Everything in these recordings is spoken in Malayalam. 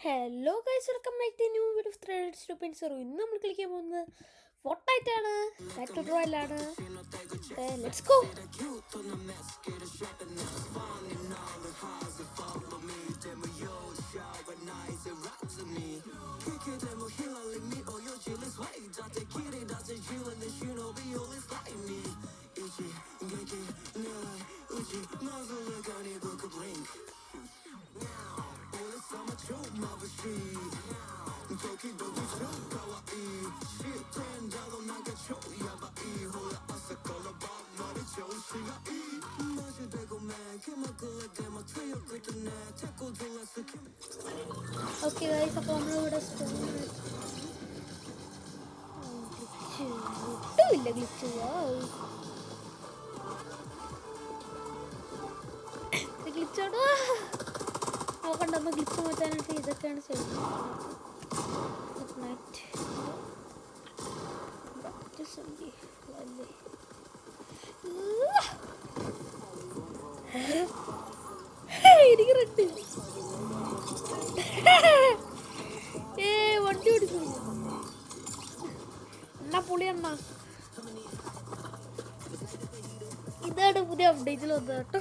Hello guys, welcome back to new video of threads to പെൻസറോ. ഇന്ന് നമ്മൾ കളിക്കാൻ പോകുന്നത് ഫോർട്ട്നൈറ്റാണ്, ബാറ്റിൽ റോയലാണ്. Let's go. ഓക്കെ ഗൈസ്, അപ്പോൾ നമ്മളിവിടെ ഒട്ടുമില്ല ഗ്ലിച്ച്. ഗ്ലിച്ചോടോ നോക്കണ്ട, ഒന്ന് ഗ്ലിച്ച് മാറ്റാനായിട്ട് ഇതൊക്കെയാണ് ചെയ്യുന്നത്. എനിക്ക് റെഡ് വണ്ടി ഓടിക്കുന്നു എന്നാ പുളി എന്നാ. ഇതാണ് പുതിയ അപ്ഡേറ്റിൽ വന്നത് കേട്ടോ.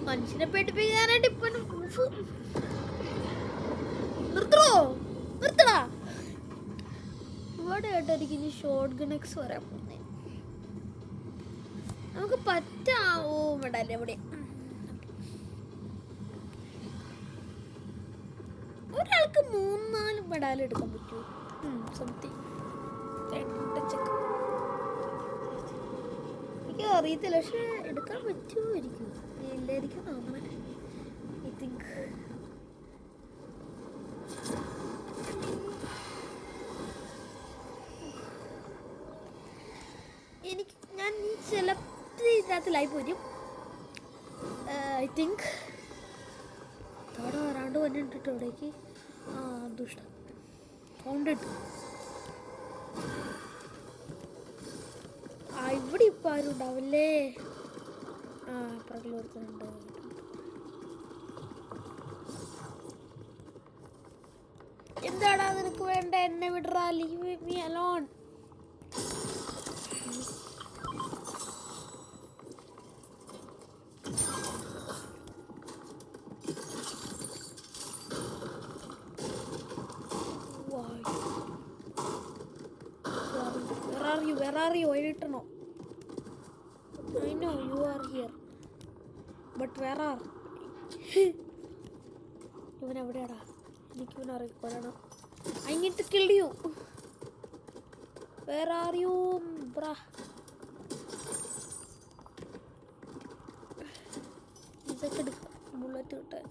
മനുഷ്യനെ പേടിപ്പിക്കാനായിട്ട് ഇപ്പൊ നിർത്തടാ. ഇവിടെ ആയിട്ടായിരിക്കും ഇനി ഷോർട്ട് ഗണക്സ് വരാൻ പോകുന്നത്. നമുക്ക് പറ്റാവോ മെഡാല് എവിടെ? ഒരാൾക്ക് 3-4 മെഡാൽ എടുക്കാൻ പറ്റുമോ? സംതിങ് എനിക്ക് അറിയത്തില്ല, പക്ഷെ എടുക്കാൻ പറ്റുമായിരിക്കും. ഇല്ലായിരിക്കും തോന്നണേ. ഐ തിങ്ക് ഞാൻ ചിലപ്പോൾ ഇതിനകത്ത് ലൈവ് വരും. ഐ തിങ്ക് അവിടെ വരാണ്ട് വന്നിട്ട് ഇവിടേക്ക് ദുഷ്ടം കൊണ്ടിട്ട് ഇവിടെ ഇപ്പം ആരും ഉണ്ടാവില്ലേ? പുറകിൽ ഒരുത്തനുണ്ട്. എന്താടാ നിനക്ക് വേണ്ട? എന്നെ വിടറാ, leave me alone. Where are you? I don't know. I know you are here, but where are? ഇവൻ എവിടെയാടാ? എനിക്ക് ഇവനെ അറിയിക്കൊല്ലണം. I need to kill you. Where are you, bruh? ഇതൊക്കെ എടുക്കാം, ബുള്ളറ്റ് കിട്ടാൻ.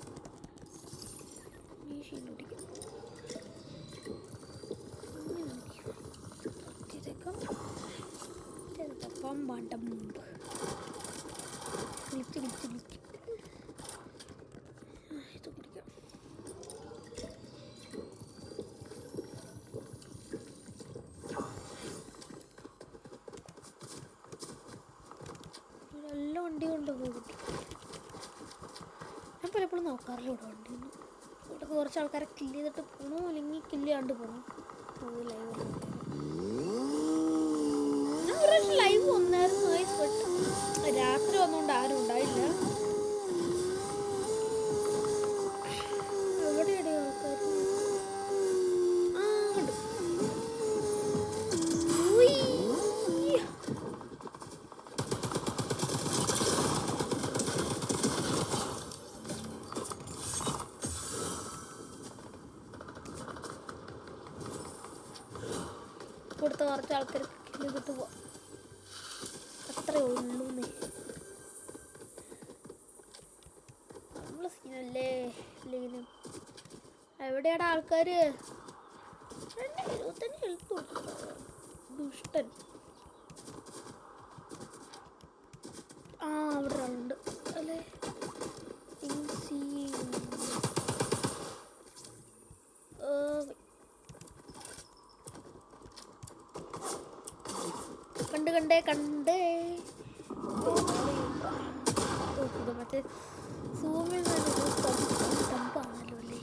നല്ല വണ്ടി കൊണ്ടുപോകും. ഞാൻ പലപ്പോഴും നോക്കാറില്ല ഇവിടെ വണ്ടി. ഇവിടെ കുറച്ച് ആൾക്കാരെ കില്ല് ചെയ്തിട്ട് പോകണോ, അല്ലെങ്കിൽ കില്ല് ചെയ്യാണ്ട് പോകണം. ലൈവ് വന്നായിരുന്നു, രാത്രി വന്നുകൊണ്ട് ആരും ഉണ്ടായില്ല. എവിടെയാണ് ആൾക്കാർ? കണ്ടു. കൊടുത്ത കുറച്ച് ആൾക്കാർ കില്ല് ചെയ്തിട്ട് പോവാം. അത്രേ ഉള്ളൂന്നേ. നമ്മള് സീനല്ലേ ഇല്ലെങ്കിലും. എവിടെയാടാ ആൾക്കാര്? 25 ഹെൽത്ത് കൊടുക്കുക, ദുഷ്ടൻ. അവിടെ ഒരാളുണ്ട് അല്ലേ? കണ്ടേ. മറ്റേ സൂമിൽ സ്റ്റമ്പാണല്ലോ അല്ലേ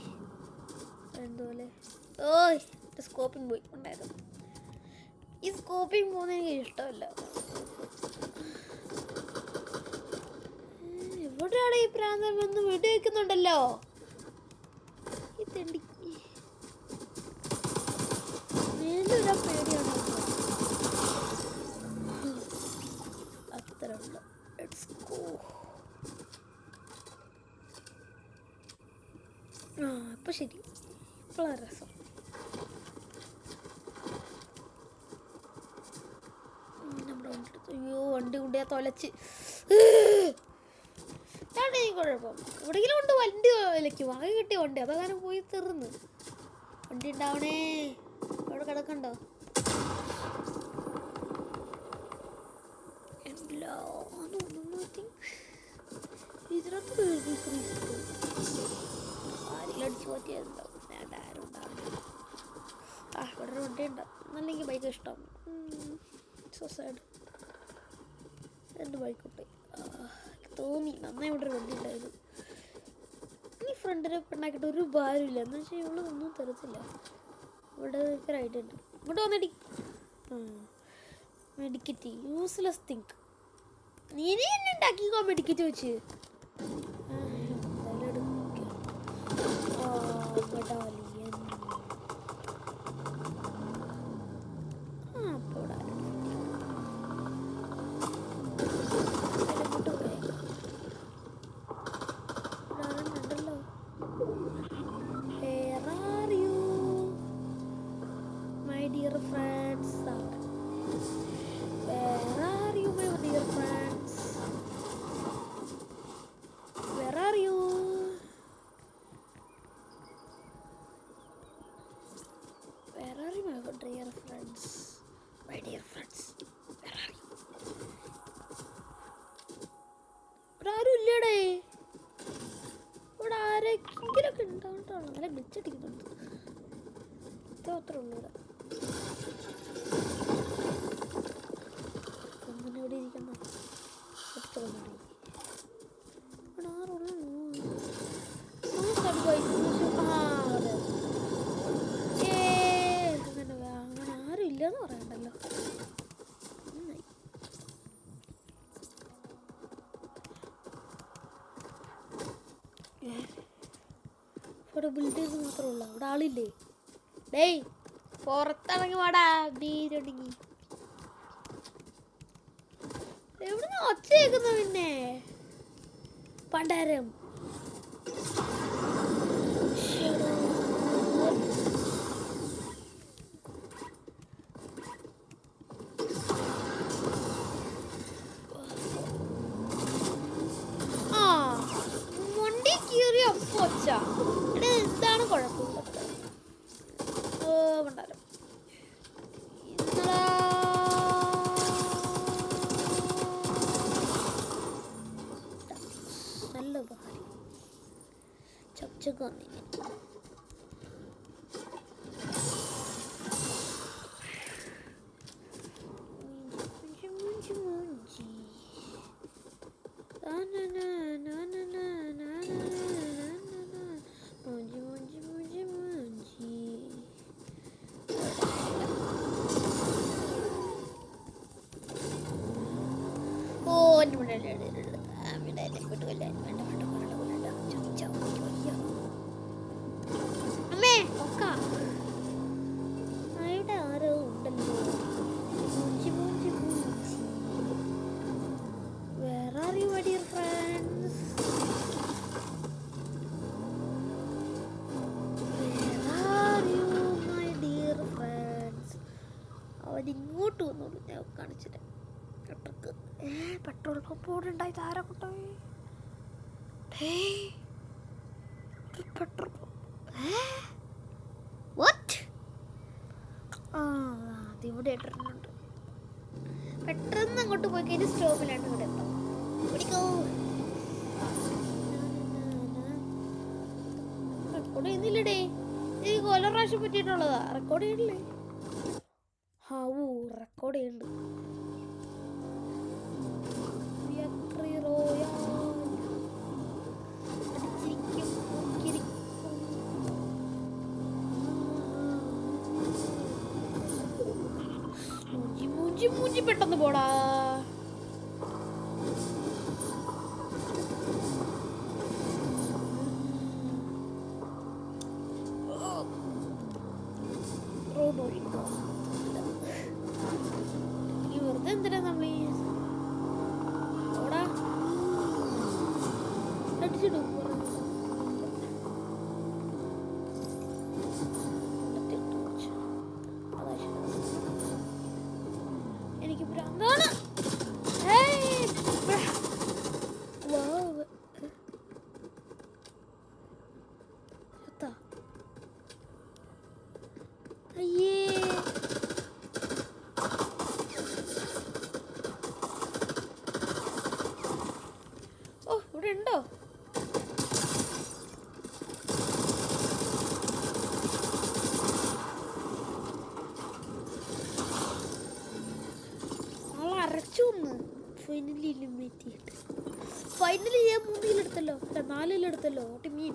എന്തോലെ. ഓയ് സ്കോപ്പിങ് പോയി ഉണ്ടായിരുന്നു. ഈ സ്കോപ്പിങ് പോകുന്നത് എനിക്ക് ഇഷ്ടമല്ല. എവിടെയാണ് ഈ പ്രാന്തം വന്ന് വെടി വെക്കുന്നുണ്ടല്ലോ. ഇതെണ്ടി വീണ്ടും പേടിയാണ്. അത്ര ഉള്ള ഇപ്പൊ ശരി. ഇപ്പോഴാണ് രസം. നമ്മുടെ വണ്ടി എടുത്തു. അയ്യോ വണ്ടി കൊണ്ടേ തൊലച്ച്. കുഴപ്പം എവിടെയെങ്കിലും കൊണ്ട് വണ്ടി വിലയ്ക്കും. ആകെ കിട്ടിയ വണ്ടി അതങ്ങനെ പോയി തീർന്ന്. വണ്ടി ഉണ്ടാവണേ. അവിടെ കിടക്കണ്ടോ? ഇതിനകത്ത് ആരെങ്കിലും അടിച്ചു മാറ്റിയാലുണ്ടാവും. വേണ്ട, ആരും ഉണ്ടാവില്ല. ഇവിടെ ഒരു വണ്ടി ഉണ്ടാവും. നല്ലെങ്കിൽ ബൈക്ക് ഇഷ്ടം. സൊസൈഡ് എൻ്റെ ബൈക്കുണ്ട്. തോന്നി നന്നായി ഇവിടെ ഒരു വണ്ടി ഉണ്ടായിരുന്നു. ഈ ഫ്രണ്ടിൽ പെണ്ണാക്കിയിട്ട് ഒരു ഭാരമില്ല. എന്ന് വെച്ചാൽ ഇവള് ഒന്നും തരത്തില്ല. ഇവിടെ ഒരു ഐഡിയ ഉണ്ട്. ഇങ്ങോട്ട് വന്നടി. മെഡിക്കറ്റ് യൂസ്ലെസ് തിങ്ക്. നീ എന്നെ ഉണ്ടാക്കിക്കോ മെഡിക്കറ്റ് വെച്ച്. ആരും ഇല്ലടേ. ഇവിടെ ആരെങ്കിലൊക്കെ ഉണ്ടാവണ്ടാണ്. നല്ല ഗ്ലിച്ചടിക്കുന്നുണ്ട്. അത്ര ഉള്ളൂ ഇവിടെ. ഒന്നിനെ ഇവിടെ ഇരിക്കണ്ട. ഇവിടെ ആരുള്ളൂ. അങ്ങനെ ആരും ഇല്ലെന്ന് പറയണ്ടല്ലോ. ഇവിടെ ബിൽഡേഴ്സ് മാത്രമേ ഉള്ളൂ. അവിടെ ആളില്ലേ? ഡേയ് പുറത്തിറങ്ങി വാടാ. ബീരൊടുങ്ങി എവിടുന്ന് ഒച്ച കേൾക്കുന്നു? പിന്നെ പണ്ടാരം വണ്ടി കീറിയ ഒച്ച. എന്താണ് കുഴപ്പമില്ല. പണ്ടാരം നല്ല ഉപകാരം. ചക്ചക്ക് വന്നില്ല. അമ്മേ ഒക്ക ഇവിടെ ആരോ ഉണ്ടല്ലോ. Where are you, my dear friends? Where are you, my dear friends? അവരിങ്ങോട്ട് വന്നോളൂ. ഞാൻ കാണിച്ചിട്ട് പെട്രോൾ പമ്പ് ഇവിടെ ഉണ്ടായി. താര കൊണ്ടുപോയി പെട്രോൾ അതിവിടെ ഇട്ടിട്ടുണ്ട്. പെട്ടെന്ന് അങ്ങോട്ട് പോയി കഴിഞ്ഞാൽ സ്റ്റോപ്പിലാണ് ഇവിടെ എത്താം. പിടിക്കോ. റെക്കോർഡ് ചെയ്യുന്നില്ലടേ. എനിക്ക് കൊല പ്രാവശ്യം പറ്റിയിട്ടുള്ളതാ. റെക്കോർഡ് ചെയ്യണില്ലേ? റെക്കോർഡ് ചെയ്യുന്നുണ്ട്. മൂഞ്ചി പെട്ടെന്ന് പോടാ. റോഡ് ഒഴിക്കോ ഈ വെറുതെ എന്തിനാ നമ്മൾ ഈ ഓടാ അടിച്ചിടും. എനിക്ക് ഭ്രാന്താണ്. അയ്യേ ഓ ഇവിടെ ഉണ്ടോ? അരച്ചു ഒന്ന് ഫൈനലി എലിമിനേറ്റ് ചെയ്തിട്ട്. ഫൈനലി ഞാൻ 3 കിലോ എടുത്തല്ലോ, അല്ല 4 കിലോ എടുത്തല്ലോ. ഒട്ടി മീൻ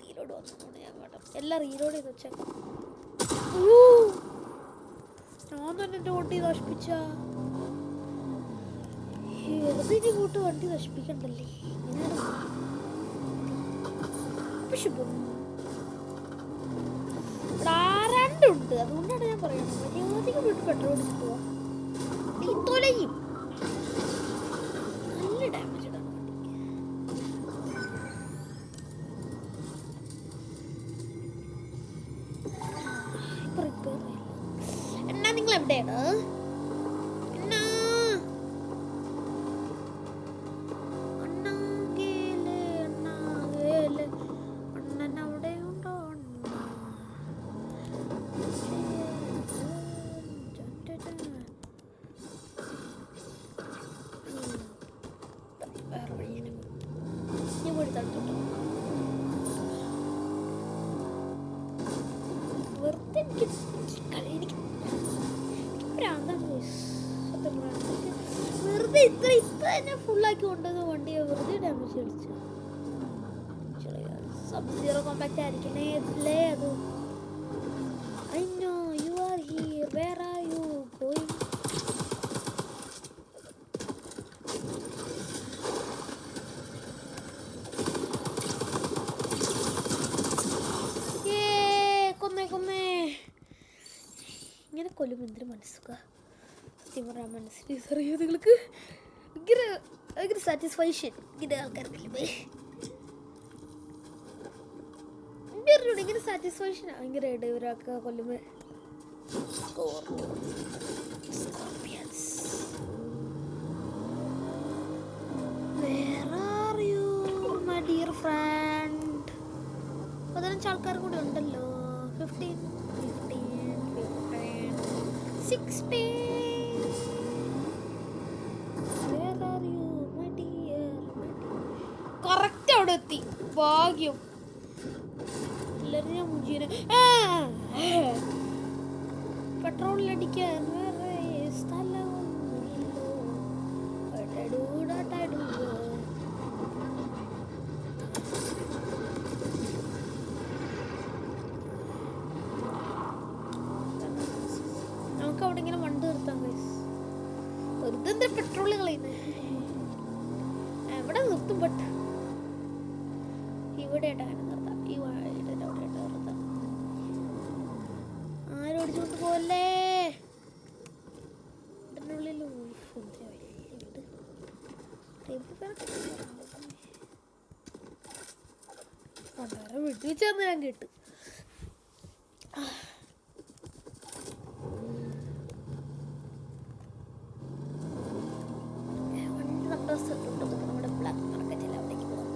റീലോഡ് വന്നോണ്ട് ഞാൻ കേട്ടോ എല്ലാം റീലോഡ് ചെയ്ത് വെച്ചേക്കാം. ഞാൻ തന്നെ എൻ്റെ വണ്ടി നശിപ്പിച്ച. വെറുതെ ഇനി കൂട്ട് വണ്ടി നശിപ്പിക്കണ്ടല്ലേ. ആരാണ്ടുണ്ട്, അതുകൊണ്ടാണ് ഞാൻ പറയുന്നത് മര്യാദയ്ക്ക് വീട്ട് പെട്രോൾ പോവാം. തൊലയും നല്ല ഡാമേജ് ഇടാൻ വേണ്ടി. എന്നാ നിങ്ങൾ എവിടെയാണ്? വെറുതെ ഇത്ര ഇപ്പൊ തന്നെ ഫുള്ളാക്കി കൊണ്ടുവന്ന വണ്ടിയെ വെറുതെ ഡാമേജ് അടിച്ചു. സബ്-സീറോ കോമ്പാക്റ്റ് ആയിരിക്കണേ അല്ലേ അത്. I know you are here. Where are you going? ഇങ്ങനെ കൊല്ലുമ്പോൾ എന്തൊരു മനസ്സുക. സത്യം പറഞ്ഞാൽ മനസ്സിൽ അറിയോ നിങ്ങൾക്ക് ഭയങ്കര സാറ്റിസ്ഫാക്ഷൻ ഇങ്ങനെ ആൾക്കാർക്കല്ലേ. ഇങ്ങനെ സാറ്റിസ്ഫാക്ഷൻ ഭയങ്കരമായിട്ട് ഇവരൊക്കെ കൊല്ലുമ്പോൾ. Where are you my dear friend? 15 ആൾക്കാർ കൂടി ഉണ്ടല്ലോ. 15 16. Where are you my dear? Correct അവിടെ എത്തി. ഭാഗ്യം. എല്ലാവരും ഞാൻ മുഞ്ചീനെ പെട്രോളിലടിക്കാൻ വേറെ സ്ഥലമൊന്നുമില്ലോ. നമുക്ക് അവിടെ ഇങ്ങനെ വണ്ടി നിർത്താം. വെറുതെ എന്താ പെട്രോള് കളയുന്നത്? എവിടെ നിർത്തും? ബട്ട് ഇവിടെ ആയിട്ടാണ് നിർത്താം. ഈ വാഴയുടെ അവിടെ നിർത്താം. ആരും ഓടിച്ചോണ്ട് പോവല്ലേ. ഇതിനുള്ളിൽ വിട്ടുവെച്ചാന്ന് ഞാൻ കേട്ട്. നമ്മുടെ ബ്ലാക്ക് മാർക്കറ്റിൽ അവിടേക്ക് പോകാം.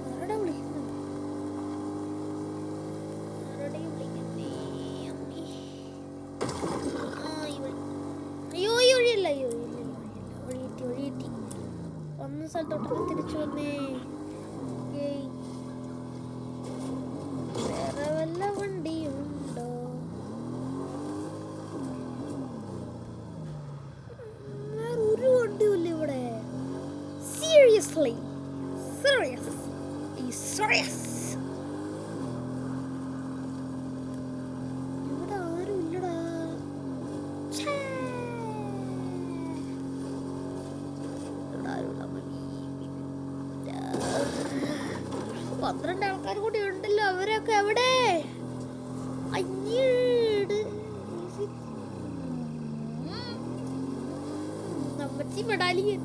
ആരോടാ വിളിക്കുന്നത്? ആരോടെയും വിളിക്കുന്നേ അമ്മി. അയ്യോ ഈ വഴിയല്ല. അയ്യോ ഇല്ല വഴിയെത്തി. ഒന്ന് സ്ഥലത്തോട്ട് തിരിച്ചു വന്നേ. വേറെ വല്ല വണ്ടിയുണ്ടോ? ഒരു വണ്ടിയുമില്ല ഇവിടെ. Seriously serious. 12 ആൾക്കാർ കൂടി ഉണ്ടല്ലോ. അവരൊക്കെ എവിടെ? അയ്യീട് നമ്മച്ചി മെഡാലിയൻ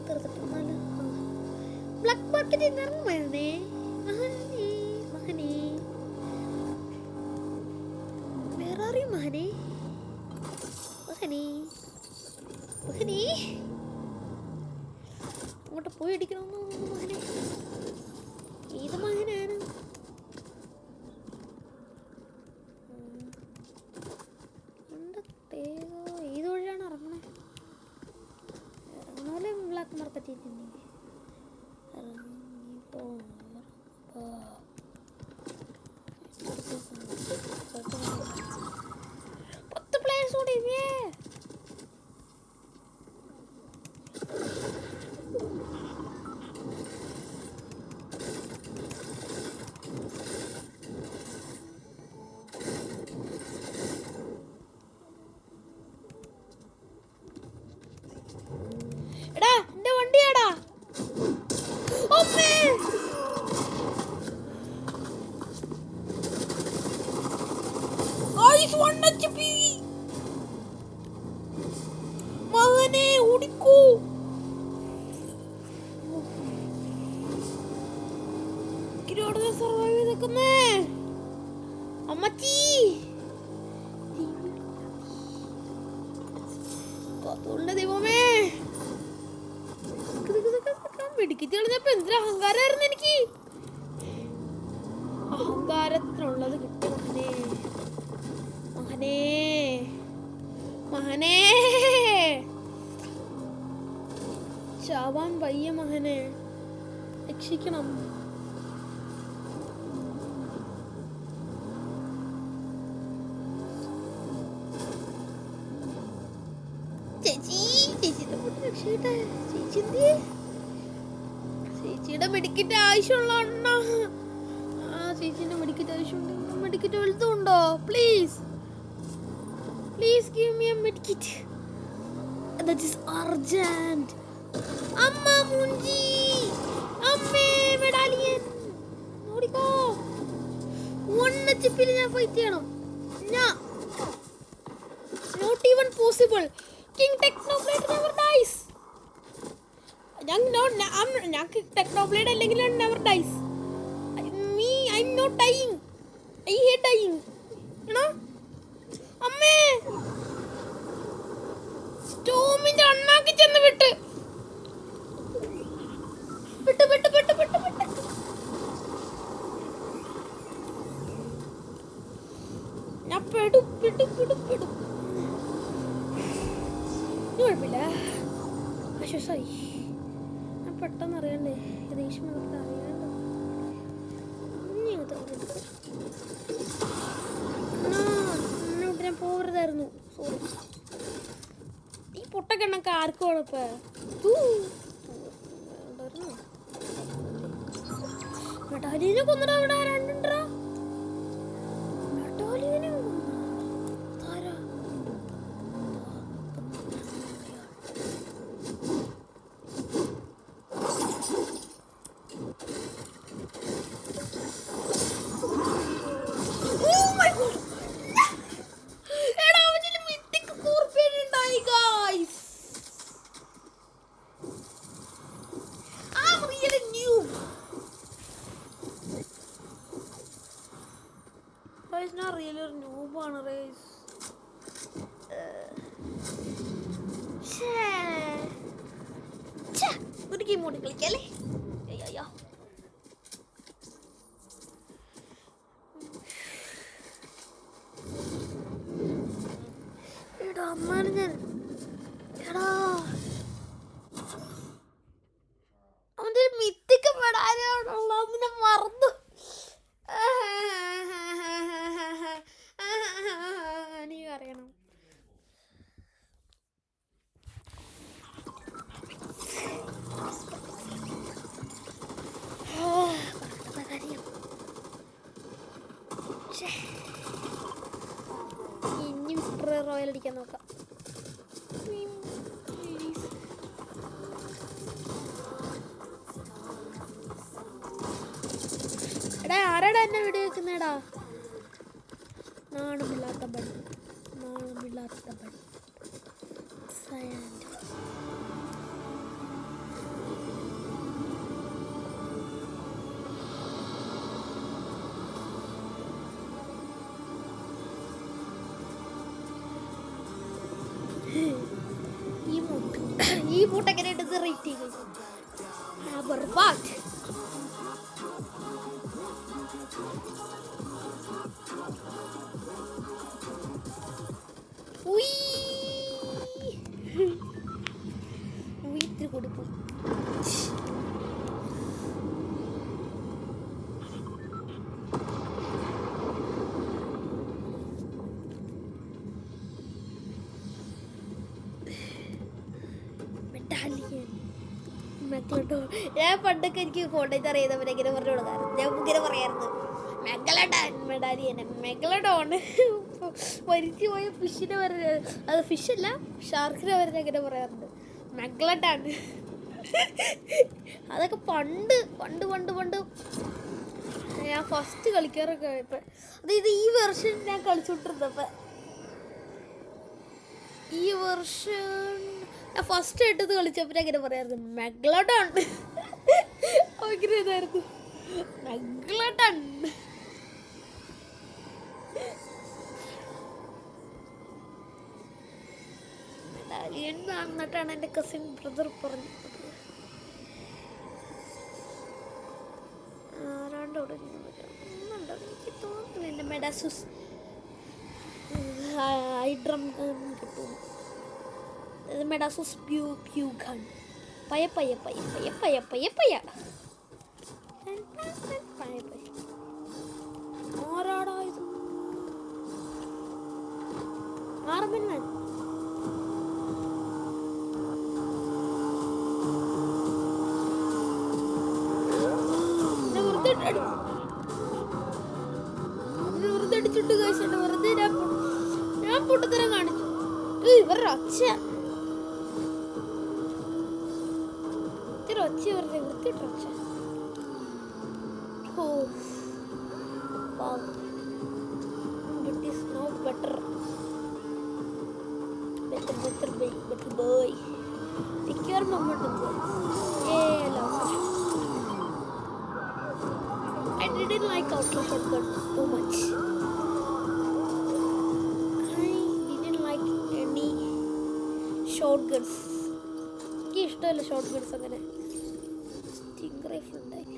തീർത്തിട്ടൊന്നാല് ബ്ലാക്ക് മാർക്കറ്റിൽ നിറങ്ങുമായിരുന്നേ. മഹനേ മഹനേ വേറെ അറിയും മഹനേ മഹനേ മഹനേ അങ്ങോട്ട് പോയി അടിക്കണമെന്ന് തോന്നുന്നു. മകനെ ഏത് മകനാണ്? ഏത് വഴിയാണ് ഇറങ്ങണേ? ഇറങ്ങണ ബ്ലാക്ക് മാർക്കറ്റിൽ തന്നെ ഇറങ്ങിപ്പോ 10 പ്ലേയേഴ്സ് കൂടി. എടാ എന്റെ വണ്ടിയാടാ. മകനെ ഓടിക്കൂ. സർവൈവ് ചെയ്തേക്കുന്നേ അമ്മച്ചി. ദൈവമേ പിടിക്കിട്ട് കളഞ്ഞപ്പോ എന്തൊരു അഹങ്കാരമായിരുന്നു എനിക്ക്. അഹങ്കാരത്തിനുള്ളത് കിട്ടി മകനേ മകനേ മകനേ. ചാവാൻ വയ്യ മകനെ, രക്ഷിക്കണം. ചേച്ചിയുടെ മെഡിക്കറ്റ് ആവശ്യമുള്ള അണ്ണ. ചേച്ചിന്റെ മെഡിക്കറ്റ് ആവശ്യമുണ്ട്. മെഡിക്കറ്റ് വലുതുണ്ടോ? Please please give me a മെഡിക്കറ്റ്. That is urgent. അമ്മ മുഞ്ചി അമ്മേ മെഡാലിയൻ ഓടിക്കോ. 1 HP ഞാൻ ഫൈറ്റ് ചെയ്യണം. Not even possible. King Technoblade never dies. ഞാൻ Technoblade അല്ലെങ്കിൽ never dies. I'm not dying. I hate dying. അമ്മേ സ്റ്റോമിന്റെ അണ്ണാക്കി ചെന്ന് വിട്ട് വിട്ട് വിട്ട് വിട്ട് വിട്ട് വിട്ട്. ഞാൻ പെടും പെടും പെടും പെടും. കുഴപ്പമില്ല, ആശ്വാസമായി. ഞാൻ പെട്ടെന്ന് അറിയണ്ടേ ദേഷ്യം വന്നിട്ട് അറിയാണ്ടോ. ഞാൻ പോകരുതായിരുന്നു. സോറി. ഈ പൊട്ടക്കെണ്ണൊക്കെ ആർക്കും ഉഴപ്പ്. മെഡാലിയനെ കൊന്നിടാ. അവിടെ ആരാണ്ടാ? മെഡാലിയനെ താരാ ഒരു ഗെയിം കൂടി കളിക്കല്ലേ? എടാ അമ്മാണ് ഞാൻ. എടാ അവന്റെ മിത്തിക്ക് പെടാനുള്ള അവനെ മറന്നു. നീ അറിയണം. ഇനി റോയൽ അടിക്കാൻ നോക്കാം. ആരാടാ എന്നെ വീഡിയോ വെക്കുന്നേടാ? നാണമില്ലാത്ത പണി, നാണമില്ലാത്ത പണി. ഈ മൂട്ട് എങ്ങനെയുണ്ടെന്ന് റേറ്റ് ചെയ്ത് ഇത്തിരി കൊടുക്കും. ഞാൻ പണ്ടൊക്കെ എനിക്ക് ഫോട്ടോയിൽ അറിയുന്നവരെ ഇങ്ങനെ പറഞ്ഞു കൊടുക്കാറ്. ഞാൻ ഇങ്ങനെ പറയായിരുന്നു മെഗലഡോൺ മെഡാലിയനെ. മെഗലഡോൺ മരിച്ചു പോയ ഫിഷിനെ പറഞ്ഞ, അത് ഫിഷല്ല ഷാർക്കിനെ പറഞ്ഞ ഇങ്ങനെ പറയാറുണ്ട് മെഗലഡോൺ. അതൊക്കെ പണ്ട് പണ്ട് പണ്ട് പണ്ട് ഞാൻ ഫസ്റ്റ് കളിക്കാറൊക്കെ ആയപ്പോൾ, അതായത് ഈ വർഷം ഞാൻ കളിച്ചോണ്ടിരുന്നപ്പോൾ, ഈ വർഷം ഞാൻ ഫസ്റ്റ് ആയിട്ടത് കളിച്ചപ്പോൾ എങ്ങനെ പറയായിരുന്നു മെഗലഡോൺ. ഭയങ്കര ഇതായിരുന്നു മെഗലഡോൺ. മെഡാലിയൻ എന്നിട്ടാണ് എൻ്റെ കസിൻ ബ്രദർ പറഞ്ഞത്. ആരാണ്ടോടെ ഒന്നുണ്ടോ എനിക്ക് തോന്നുന്നു. എൻ്റെ മെഡാസൂസ് ഹൈഡ്രം കിട്ടും. മെഡാസൂസ് പ്യൂഗൺ പയ്യ പയ്യ പയ്യ പയ്യ പയ്യ പയ്യ പയ്യ പയ്യ പയ്യ. ആരാടാ ഇത്? ആർമൻ മാൻ. വെറുതെ അടിച്ചിട്ട് കഴിച്ചിട്ട് വെറുതെ ഞാൻ പൊട്ടത്തരം കാണിച്ചു. ഇവരുടെ ഒച്ച ഒച്ച വെറുതെ വൃത്തിയിട്ട ഒച്ച. ഓ wow, it is no better boy. Take your momentum, guys. Yeah, love. I didn't like Outlaw Shotgun too much. I didn't like any shotguns. എനിക്ക് ഇഷ്ടമല്ല ഷോർട്ട് ഗൺസ്. അങ്ങനെ സ്റ്റിംഗ് റൈഫിൾ ഉണ്ടായില്ല.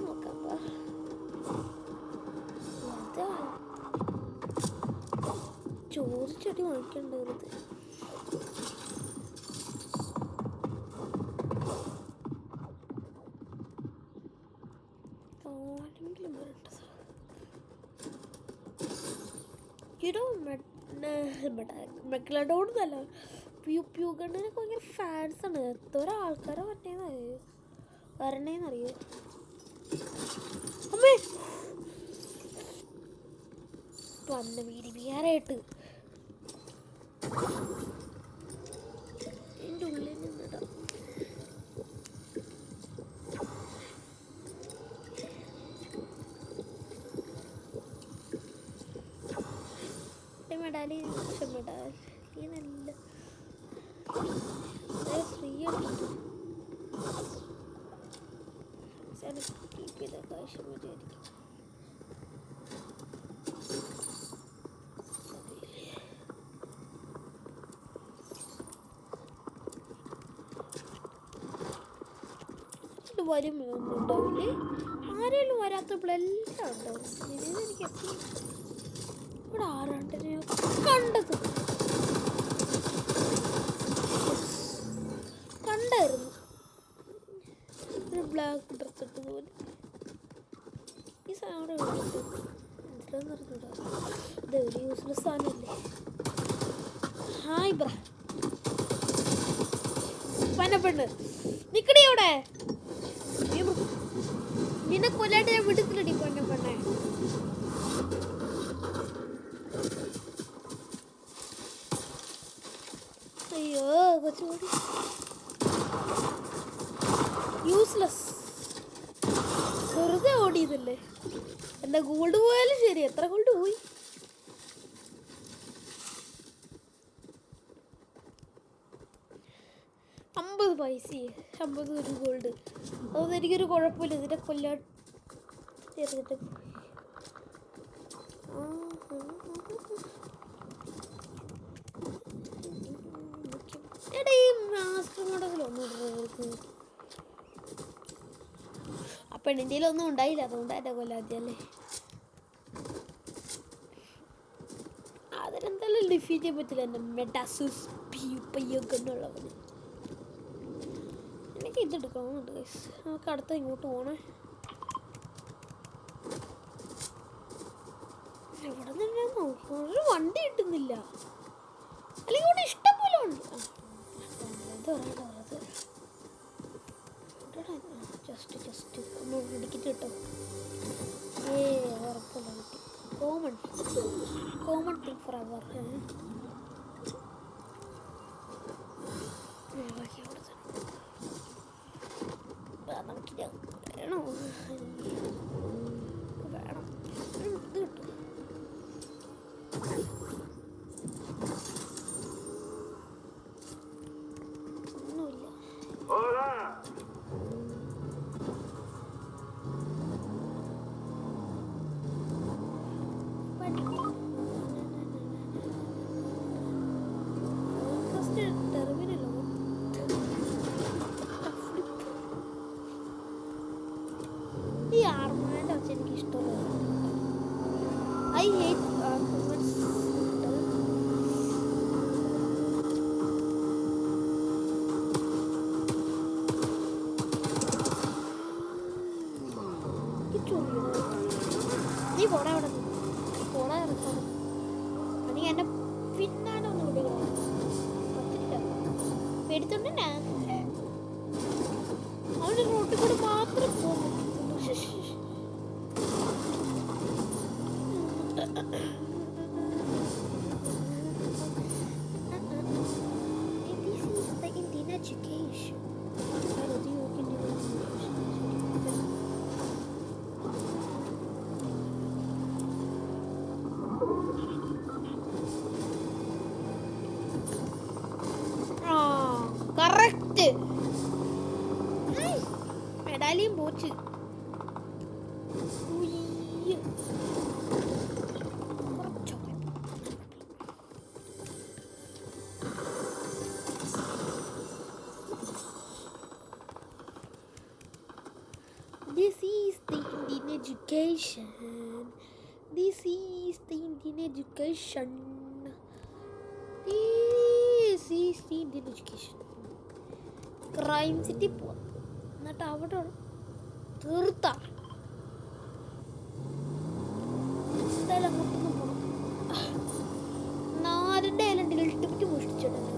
നോക്കാം ചോദിച്ചടി വാങ്ങിക്കേണ്ടത്. ആരെങ്കിലും വരട്ടെ. മെഗലഡോൺ എന്നല്ല, പ്യൂഗണ്ണിനൊക്കെ ഭയങ്കര ഫാൻസാണ്. എത്ര ആൾക്കാരെ വരണേന്നറിയോ? അമ്മേ വന്ന വീടിയാറായിട്ട് എൻ്റെ ഉള്ളിൽ നിന്നിടാം. മെഡാലി മെഡാലി നല്ല ഫ്രീ ആയിട്ട് കീപ്പ് ചെയ്ത കാശ് മതിയായിരിക്കും. വരും ഉണ്ടാവില്ലേ? ആരെങ്കിലും വരാത്തപ്പോഴെല്ലാം ഉണ്ടാവും. എനിക്ക് എപ്പോഴും ഇവിടെ ആരാണ്ടിനെ കണ്ടത് കണ്ടായിരുന്നു. ഒരു ബ്ലാക്ക് ഡ്രസ് ഇട്ടത് പോലെ. ഈ സാധനം എന്താന്ന് അറിഞ്ഞൂടാ. ഇത് ഒരു യൂസ്ലെസ് സാധനമല്ലേ. ഹായ് ബ്ര പനപ്പെണ്ണ് നിക്കടി അവിടെ. നിന്നെ കൊല്ലാണ്ട് ഞാൻ വിടുത്തില്ലടി പൊന്നപ്പെണ്ണെ. അയ്യോ കൊച്ചുകൂടി യൂസ്ലെസ്. വെറുതെ പോണേ. എന്താ ഗോൾഡ് പോയാലും ശരി. എത്ര ഗോൾഡ് പോയി? പൈസ 50 ഗോൾഡ്. അതൊന്നും എനിക്കൊരു കുഴപ്പമില്ല. ഇതിൻ്റെ കൊല്ലാൻ ചേർത്തിട്ട് എടാ ഈ മാസ്റ്റർ മോഡലൊന്നും ആ പെണ്ണിൻ്റെ ഒന്നും ഉണ്ടായില്ല. അതുകൊണ്ട് എൻ്റെ കൊല്ലാദ്യല്ലേ. അതിനെന്തായാലും ഡിഫീറ്റ് ചെയ്യാൻ പറ്റില്ല. എൻ്റെ മെഡാസൂസ് പയ്യൊക്കെന്നുള്ളവന്. എനിക്ക് ഇതെടുക്കണമെന്നുണ്ട് ഗൈസ്. നമുക്ക് അടുത്ത ഇങ്ങോട്ട് പോകണേ. എവിടെ നിന്നാണോ ഒരു വണ്ടി കിട്ടുന്നില്ല. അല്ലെങ്കിൽ ഇവിടെ ഇഷ്ടം പോലെ ഉണ്ട്. ജസ്റ്റ് ഒന്ന് ഇടിക്കിട്ട് കിട്ടോ. ഉറപ്പല്ല കിട്ടി. കോമൺ തിങ് ഫോർ അവർ. നമുക്കിത് വേണോ? വേണം. ഇത് കിട്ടും. ഒന്നുമില്ല. ഈ ആർമാൻ്റെ വെച്ച് എനിക്ക് ഇഷ്ടമുള്ള ഐ ഹേറ്റ് ആർഗ്യുമെന്റ്സ്. നീ പോടാ അവിടെ പോടാ ഇറക്കാം. നീ എന്നെ പിന്നാലെ ഒന്ന് വിടുക. പറ്റില്ല പേടിത്തോണ്ടന്നെ അവൻ്റെ റോട്ടിൽ കൂടെ മാത്രം പോകും. Education. കറക്റ്റ് മെഡാലിയും പോച്ച്. This is the Indian education. This is the Indian education. This is the Indian education. Crime City പോവാം. എന്നിട്ട് അവിടെ തീർത്ത എന്തായാലും അങ്ങോട്ടൊന്നും പോകണം. 4 ഐലൻഡിൽ ഇട്ടിട്ട് മോഷ്ടിച്ചിട്ടുണ്ട്.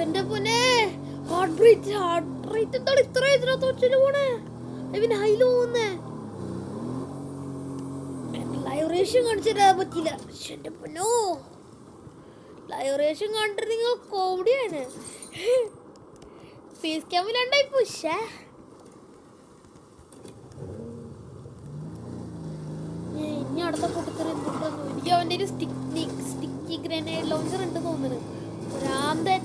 എന്റെ പൊന്നെ ഹാർട്ട് റേറ്റ് എന്താണ് ഇത്ര ഇതിനകത്ത് വെച്ചിട്ട് പോണേ? പിന്നെ ഹൈലോ പോന്നേ ലൈവ് റേഷൻ കാണിച്ചിട്ട് പറ്റില്ല. എന്റെ പൊന്നോ ലൈവ് റേഷൻ കണ്ടിട്ട് നിങ്ങൾ കോമഡിയാണ്. ഫേസ് ക്യാമിലുണ്ടായി പക്ഷേ ഇനി അടുത്ത പൊട്ടിത്തെറി എന്തുണ്ടെന്ന് എനിക്ക് അവൻ്റെ ഒരു സ്റ്റിക്കി ഗ്രനേഡ് ലോഞ്ചർ ഉണ്ട് തോന്നുന്നു. ഭ്രാന്തൻ.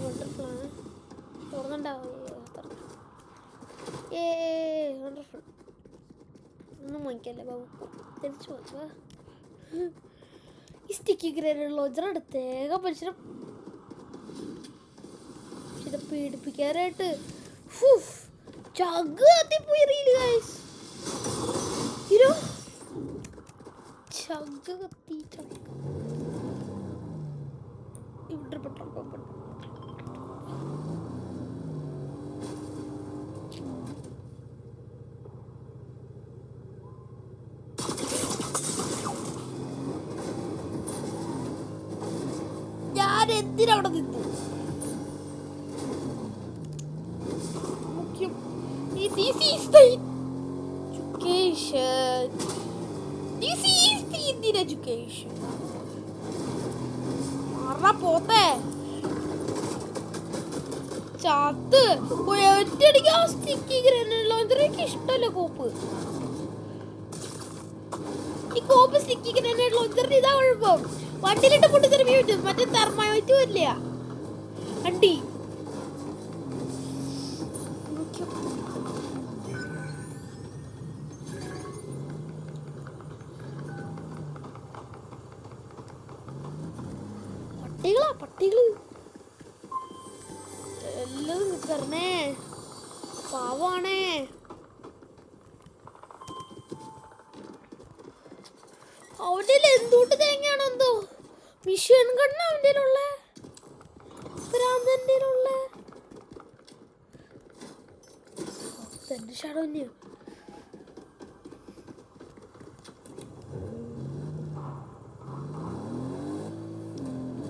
വണ്ടർഫുള്ളാണ്. തുറന്നുണ്ടാവും. ഏ വണ്ടർഫുൾ. ഒന്നും വാങ്ങിക്കല്ലേ ബാബു, തിരിച്ചു പോവാ. ഈ സ്റ്റിക്കി ഗ്രനേഡ് ലോഞ്ചർ അടുത്തേക മനുഷ്യനെ പീഡിപ്പിക്കാനായിട്ട് ചഗ് കത്തിപ്പോയി. റീല് ഗൈസ്, ചഗ് കത്തി. ഇവിടെ പെട്രോൾ പമ്പ്. ഞാൻ എന്തിനവിടെ നിന്നു? മുഖ്യം this is the education. This is the Indian education. മാറാ പോത്തെ ചാത്ത് ഒറ്റയടിക്ക് ആ സ്റ്റിക്കി ഗ്രനേഡ് ലോഞ്ചർ. എനിക്ക് ഇഷ്ടമല്ല കോപ്പ്. ഈ കോപ്പ് സ്റ്റിക്കി ഗ്രനേഡ് ലോഞ്ചറിന് ഇതാ കുഴപ്പം. വണ്ടിയിലിട്ട് പൊട്ടി തെറിമി പറ്റും, മറ്റേ തെർമോമീറ്റർ വരില്ല വണ്ടി. പട്ടികള് എല്ലാം നിക്കറണേ, പാവാണേ. അവൻ്റെ എന്തുകൊണ്ട് തേങ്ങയാണോ എന്തോ മിഷൻ കണ്ണ അവൻ്റെ ഭ്രാന്തൻ്റെ തന്റെ ഷാഡോ തന്നെയോ?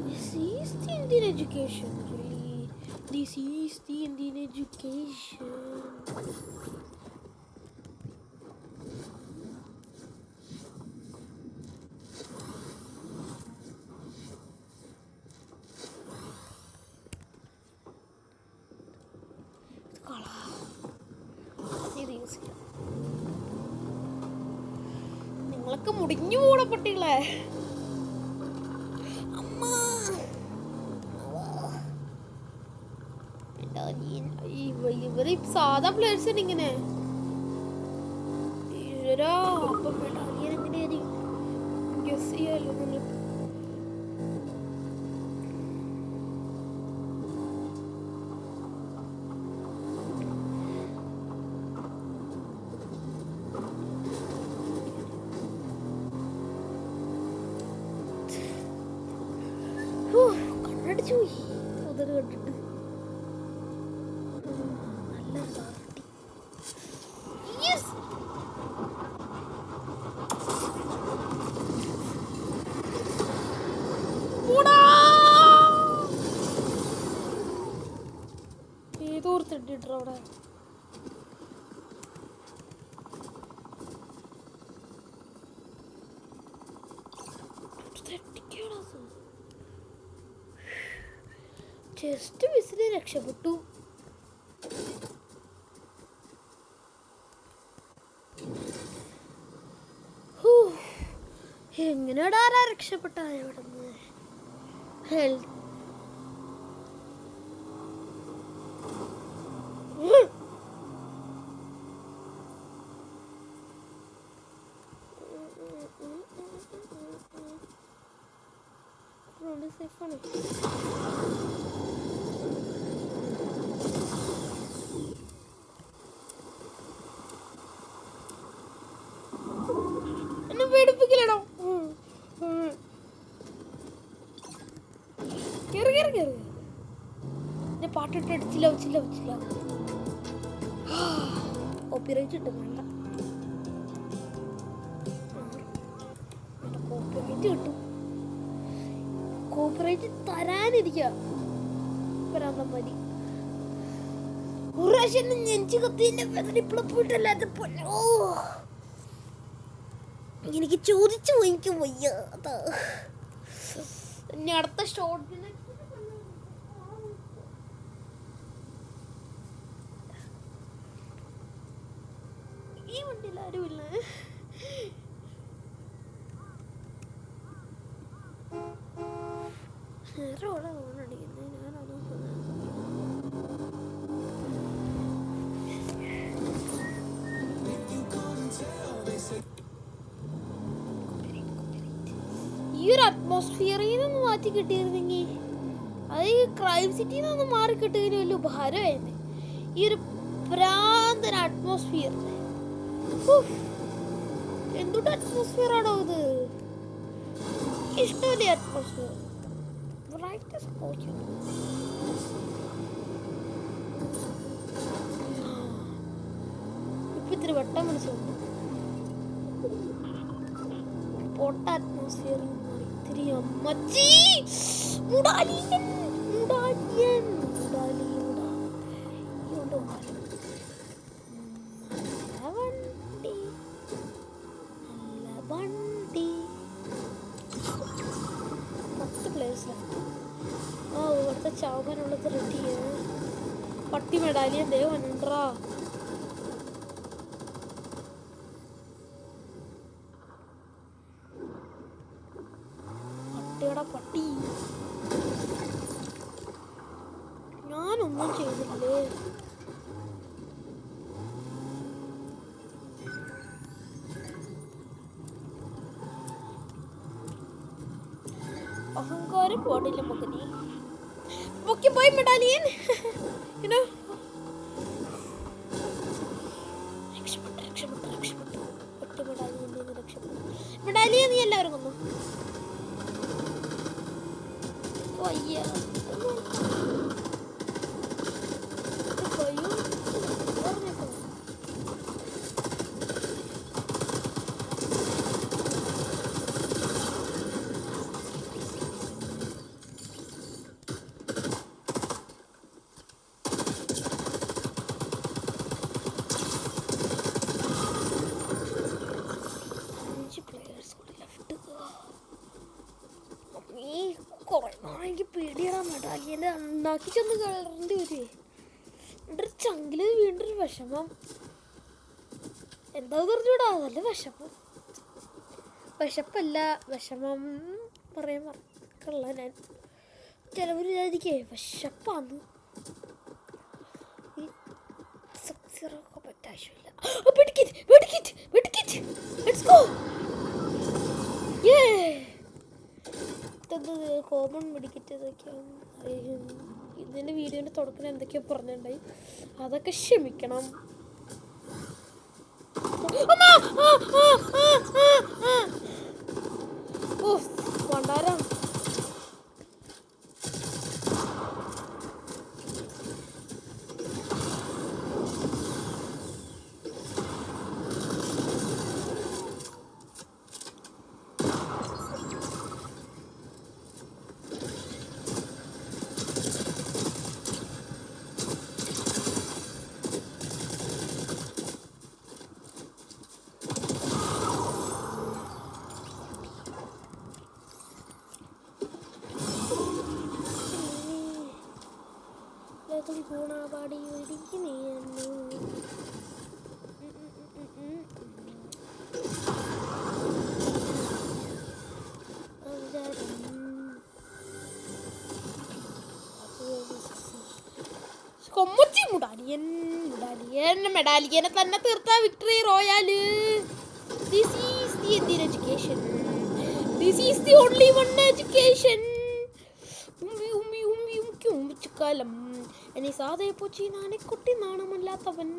This is the Indian education, really. This is the Indian education. നിങ്ങളൊക്കെ മുടിഞ്ഞു പോണ പട്ടികളെ. ഇവര് സാധാ പ്ലേയേഴ്സ് ഇങ്ങനെ എങ്ങനെയായിരിക്കും ഗസ് ചെയ്യാലോ നിങ്ങൾക്ക്? കണ്ണടിച്ചു പോയി മുതൽ കണ്ടിട്ട്. ഏതോർത്തിട്ടിട്ട് അവിടെ ജസ്റ്റ് മിസ്സിന് രക്ഷപ്പെട്ടു. എങ്ങനെയാടാ രക്ഷപ്പെട്ട ഇവിടെ നിന്ന്? ഹെൽത്ത് സേഫാണ്. എന്നെ പേടിപ്പിക്കലടോ. കേറി കേറി കേറി. എന്നെ പാട്ടിട്ട് അടിച്ചില്ല. കോപ്പിറൈറ്റ് കിട്ടും. വേണ്ട, കോപ്പിറൈറ്റ് കിട്ടും. കോപ്പറേറ്റ് തരാനിരിക്കുക വരാൻ മതി. ഒരു പ്രാവശ്യം നെഞ്ചു കത്തിന്റെ ഇപ്പോഴും പോയിട്ടല്ലാത്ത പൊന്നോ. എനിക്ക് ചോദിച്ചു എനിക്ക് വയ്യ. ഇനി അടുത്ത ഷോട്ടിന് ഈ വണ്ടിയിൽ ആരുമില്ല. റോഡാ ഓണടിക്കുന്നത്. ഞാനാണോ അറ്റ്മോസ്ഫിയറിൽ നിന്ന് മാറ്റി കിട്ടിയിരുന്നെങ്കിൽ, അത് ഈ ക്രൈം സിറ്റിയിൽ നിന്ന് മാറി കിട്ടിയതിന് വലിയ ഉപകാരമായിരുന്നു. ഈ ഒരു ഭ്രാന്തൻ അറ്റ്മോസ്ഫിയർ, എന്തുകൊണ്ട് അറ്റ്മോസ്ഫിയർ ആണോ ഇത്? ഇഷ്ടമല്ലേ അറ്റ്മോസ്ഫിയർ? ഇപ്പൊ ഇത്തിരി വട്ടം മനസ്സിലുണ്ട്. പൊട്ട അറ്റ്മോസ്ഫിയർ ഇത്തിരി അമ്മച്ചി മുടാലിയൻ മുടാലിയൻ മുടാലി വണ്ടി നല്ല വണ്ടി. 10 പ്ലേയേഴ്സ് ലെഫ്റ്റ്. ആ ഇവിടുത്തെ ചാവാനുള്ളത് റെഡിയാണ്. പട്ടി മെഡാലിയൻ ദേ വന്നുണ്ടാ. പട്ടിയുടെ പട്ടി, ഞാനൊന്നും ചെയ്തില്ലേ. അഹങ്കാരം പാടില്ല മകനെ. പൊക്കി പോയി മെഡാലിയൻ. രക്ഷപ്പെട്ടു രക്ഷപ്പെട്ടു രക്ഷപ്പെട്ടു. ഒറ്റ മെഡാലിയൻ രക്ഷപ്പെട്ടു. മെഡാലിയൻ നീ എല്ലാവരും കൊന്നു. അയ്യ എനിക്ക് പേടിയാണ്. മെഡാലിയൻ്റെ ഉണ്ടാക്കി ചെന്ന് കളറേണ്ടി വരുവേ. എൻ്റെ ഒരു ചങ്കില് വീണ്ടൊരു വിഷമം. എന്താ പറഞ്ഞൂടാ, നല്ല വിഷമം. വിശപ്പല്ല വിഷമം പറയാൻ മറക്കല്ല ഞാൻ. ചിലവർ വിചാരിക്കേ വിശപ്പാന്ന്. ഈ സക്സറൊക്കെ പറ്റാവശ്യമില്ല. കോമൺ മെഡിക്കറ്റ് ഇതൊക്കെയാണ്. ഇതിൻ്റെ വീഡിയോൻ്റെ തുടക്കത്തിൽ എന്തൊക്കെയോ പറഞ്ഞിട്ടുണ്ടായി, അതൊക്കെ ക്ഷമിക്കണം. വണ്ടാരം ഗുണപാടി ഒരിക്കുന്നു. കൊമ്മച്ചി മുടാലിയൻ മുടാലിയൻ മെഡാലിയനെ തന്നെ തീർത്ത victory Royal. This is the Indian education. This is the only one education. ഉമ്മിച്ചുക്കാലം എന്നെ സാധയെ പോച്ചി നാണക്കുട്ടി നാണമല്ലാത്തവൻ.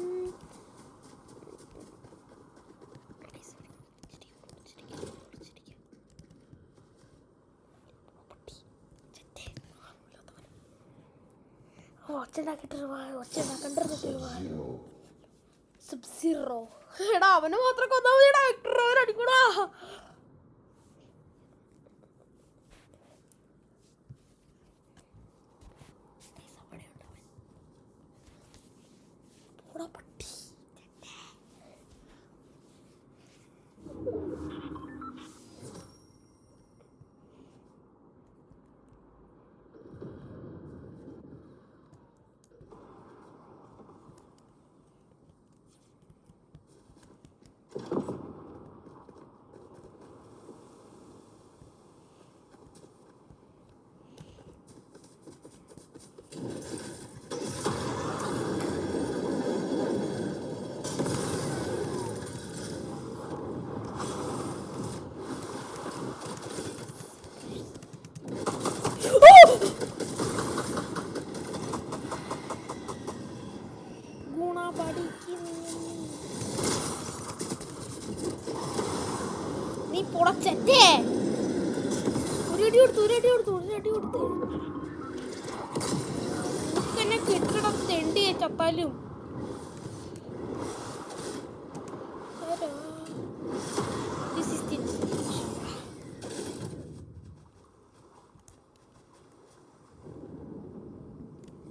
എടാ അവന് മാത്രം കൊന്നാ മതിടാ. വിക്ടർ അടിക്കൂടാ. പട്ടി ഒരു അടി കൊടുത്ത് എന്നെ കെട്ടിടം തെണ്ടിയെ ചപ്പാലും.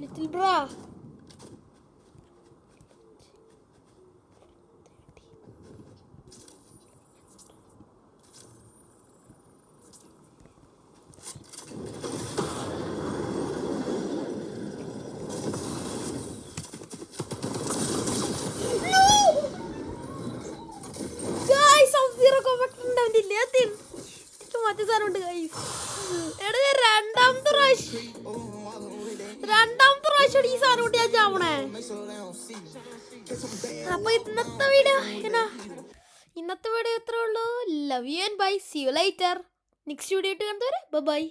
Little bra. രണ്ടാമത്തെ പ്രാവശ്യം ഈ സാധനം കൊണ്ട് ഞാൻ ചാവണേ. അപ്പൊ ഇന്നത്തെ വീഡിയോ ഇത്രേ ഉള്ളൂ. Love you and bye. See you later. Next video ആയിട്ട് കാണുന്നവരെ ബൈ.